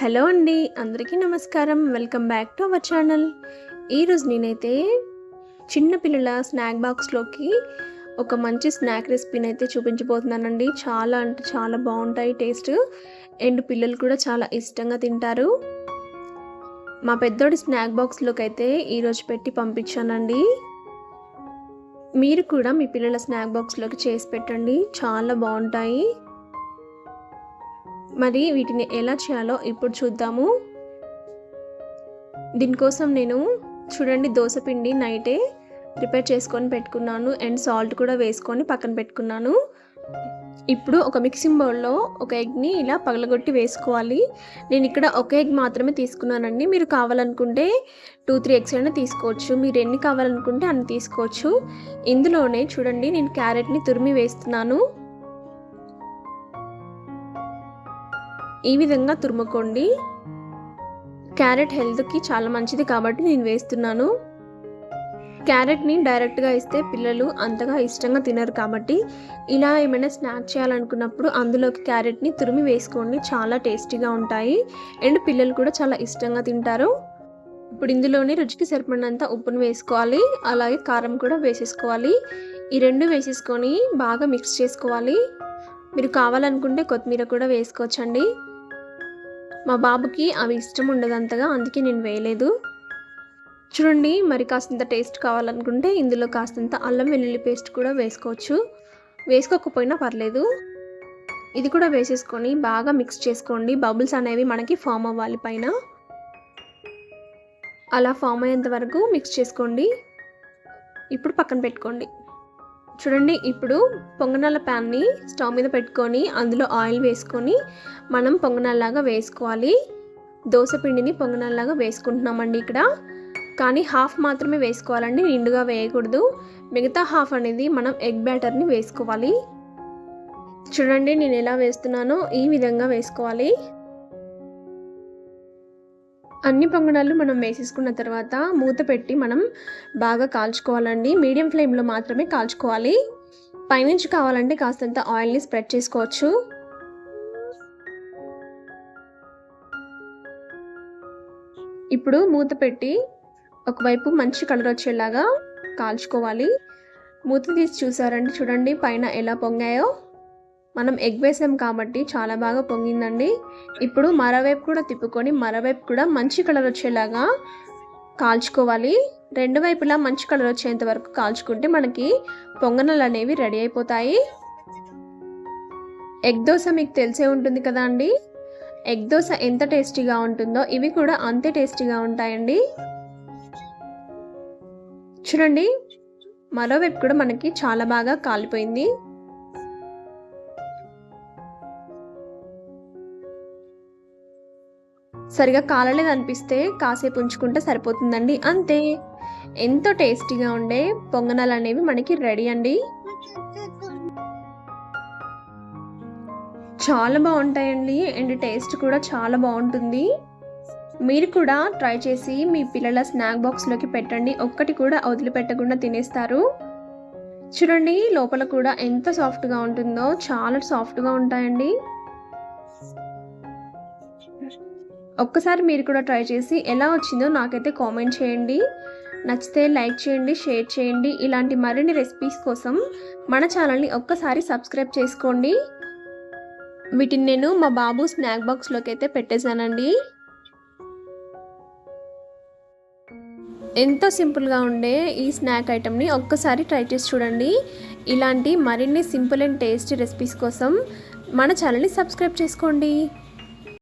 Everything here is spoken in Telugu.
హలో అండి, అందరికీ నమస్కారం. Welcome back to our channel. ఈరోజు నేనైతే చిన్నపిల్లల స్నాక్ బాక్స్లోకి ఒక మంచి స్నాక్ రెసిపీని అయితే చూపించబోతున్నానండి. చాలా అంటే చాలా బాగుంటాయి టేస్ట్, అండ్ పిల్లలు కూడా చాలా ఇష్టంగా తింటారు. మా పెద్దోడి స్నాక్ బాక్స్లోకి అయితే ఈరోజు పెట్టి పంపించానండి. మీరు కూడా మీ పిల్లల స్నాక్ బాక్స్లోకి చేసి పెట్టండి, చాలా బాగుంటాయి. మరి వీటిని ఎలా చేయాలో ఇప్పుడు చూద్దాము. దీనికోసం నేను చూడండి దోసపిండి నైటే ప్రిపేర్ చేసుకొని పెట్టుకున్నాను, అండ్ సాల్ట్ కూడా వేసుకొని పక్కన పెట్టుకున్నాను. ఇప్పుడు ఒక మిక్సింగ్ బౌల్లో ఒక ఎగ్ని ఇలా పగలగొట్టి వేసుకోవాలి. నేను ఇక్కడ ఒక ఎగ్ మాత్రమే తీసుకున్నానండి. మీరు కావాలనుకుంటే 2-3 ఎగ్స్ అయినా తీసుకోవచ్చు. మీరు ఎన్ని కావాలనుకుంటే అన్ని తీసుకోవచ్చు. ఇందులోనే చూడండి నేను క్యారెట్ని తురిమి వేస్తున్నాను. ఈ విధంగా తురుముకోండి. క్యారెట్ హెల్త్కి చాలా మంచిది కాబట్టి నేను వేస్తున్నాను. క్యారెట్ని డైరెక్ట్గా ఇస్తే పిల్లలు అంతగా ఇష్టంగా తినరు కాబట్టి ఇలా ఏమైనా స్నాక్ చేయాలనుకున్నప్పుడు అందులోకి క్యారెట్ని తురిమి వేసుకోండి. చాలా టేస్టీగా ఉంటాయి, అండ్ పిల్లలు కూడా చాలా ఇష్టంగా తింటారు. ఇప్పుడు ఇందులోనే రుచికి సరిపడినంత ఉప్పును వేసుకోవాలి, అలాగే కారం కూడా వేసేసుకోవాలి. ఈ రెండు వేసేసుకొని బాగా మిక్స్ చేసుకోవాలి. మీరు కావాలనుకుంటే కొత్తిమీర కూడా వేసుకోవచ్చండి. మా బాబుకి అవి ఇష్టం ఉండదు అంతగా, అందుకే నేను వేయలేదు. చూడండి, మరి కాస్తంత టేస్ట్ కావాలనుకుంటే ఇందులో కాస్తంత అల్లం వెల్లుల్లి పేస్ట్ కూడా వేసుకోవచ్చు. వేసుకోకపోయినా పర్లేదు. ఇది కూడా వేసేసుకొని బాగా మిక్స్ చేసుకోండి. బబుల్స్ అనేవి మనకి ఫామ్ అవ్వాలి పైన. అలా ఫామ్ అయ్యేంత వరకు మిక్స్ చేసుకోండి. ఇప్పుడు పక్కన పెట్టుకోండి. చూడండి, ఇప్పుడు పొంగనాల ప్యాన్ని స్టవ్ మీద పెట్టుకొని అందులో ఆయిల్ వేసుకొని మనం పొంగనాల్లాగా వేసుకోవాలి. దోసపిండిని పొంగనాల్లాగా వేసుకుంటున్నామండి ఇక్కడ. కానీ హాఫ్ మాత్రమే వేసుకోవాలండి, నిండుగా వేయకూడదు. మిగతా హాఫ్ అనేది మనం ఎగ్ బ్యాటర్ని వేసుకోవాలి. చూడండి నేను ఎలా వేస్తున్నానో ఈ విధంగా వేసుకోవాలి. అన్ని పొంగనాలు మనం వేసేసుకున్న తర్వాత మూత పెట్టి మనం బాగా కాల్చుకోవాలండి. మీడియం ఫ్లేమ్లో మాత్రమే కాల్చుకోవాలి. పైనుంచి కావాలంటే కాస్తంత ఆయిల్ని స్ప్రెడ్ చేసుకోవచ్చు. ఇప్పుడు మూత పెట్టి ఒకవైపు మంచి కలర్ వచ్చేలాగా కాల్చుకోవాలి. మూత తీసి చూసారండి, చూడండి పైన ఎలా పొంగాయో. మనం ఎగ్ వేసాం కాబట్టి చాలా బాగా పొంగిందండి. ఇప్పుడు మరోవైపు కూడా తిప్పుకొని మరోవైపు కూడా మంచి కలర్ వచ్చేలాగా కాల్చుకోవాలి. రెండు వైపులా మంచి కలర్ వచ్చేంత వరకు కాల్చుకుంటే మనకి పొంగనాలు అనేవి రెడీ అయిపోతాయి. ఎగ్ దోశ మీకు తెలిసే ఉంటుంది కదా అండి. ఎగ్ దోశ ఎంత టేస్టీగా ఉంటుందో ఇవి కూడా అంతే టేస్టీగా ఉంటాయండి. చూడండి, మరోవైపు కూడా మనకి చాలా బాగా కాలిపోయింది. సరిగా కాలలేదు అనిపిస్తే కాసేపు ఉంచుకుంటే సరిపోతుందండి, అంతే. ఎంతో టేస్టీగా ఉండే పొంగనాలు అనేవి మనకి రెడీ అండి. చాలా బాగుంటాయండి, అండ్ టేస్ట్ కూడా చాలా బాగుంటుంది. మీరు కూడా ట్రై చేసి మీ పిల్లల స్నాక్ బాక్స్లోకి పెట్టండి. ఒక్కటి కూడా వదిలిపెట్టకుండా తినేస్తారు. చూడండి లోపల కూడా ఎంత సాఫ్ట్గా ఉంటుందో, చాలా సాఫ్ట్గా ఉంటాయండి. ఒక్కసారి మీరు కూడా ట్రై చేసి ఎలా వచ్చిందో నాకైతే కామెంట్ చేయండి. నచ్చితే లైక్ చేయండి, షేర్ చేయండి. ఇలాంటి మరిన్ని రెసిపీస్ కోసం మన ఛానల్ని ఒక్కసారి సబ్స్క్రైబ్ చేసుకోండి. వీటిని నేను మా బాబు స్నాక్ బాక్స్లోకి అయితే పెట్టేశానండి. ఎంతో సింపుల్గా ఉండే ఈ స్నాక్ ఐటెంని ఒక్కసారి ట్రై చేసి చూడండి. ఇలాంటి మరిన్ని సింపుల్ అండ్ టేస్టీ రెసిపీస్ కోసం మన ఛానల్ని సబ్స్క్రైబ్ చేసుకోండి.